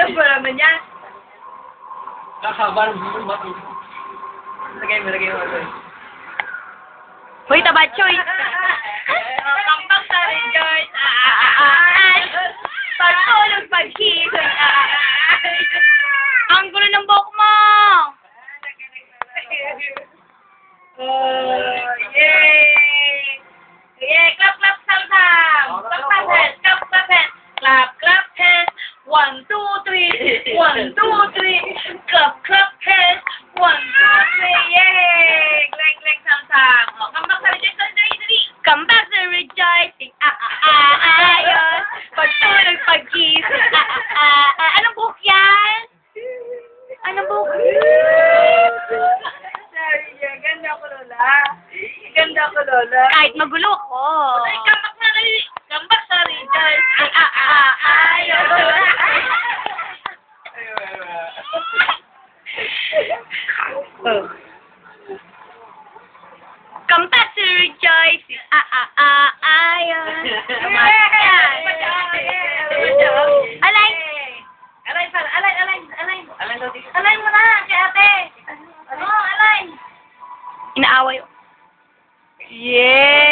Alam mo naman yan. Kakaba ng mato. Lagay mo. Hoy, tabachoy! Kampang sa Rejoice. Pagtulog, pagkisig. Ang gulo ng buhok mo! Yay! Yay! Clap, clap, sam-sam! Clap, clap, hands! Clap, clap, hands! Clap, clap, hands! 1, 2, 3! 1, 2, 3! Clap, clap, hands! 1, 2, 3! Yay! Gleng, gleng, sam-sam! Oh, come back sa Rejoice! Dali! Come back to rejoicing! Ayos! Pagtulog, pagkisig. Anong buhok yan? Anong buhok? Sorry, ganda ko, Lola. Ganda ko, Lola. Kahit magulo ko. Ay, kambak na rin. Kambak sa Rejoice. Ayos. Come back to rejoicing! Ayos! Alay! Alay mo na, kay ate. Alay. Inaaway. Yeah!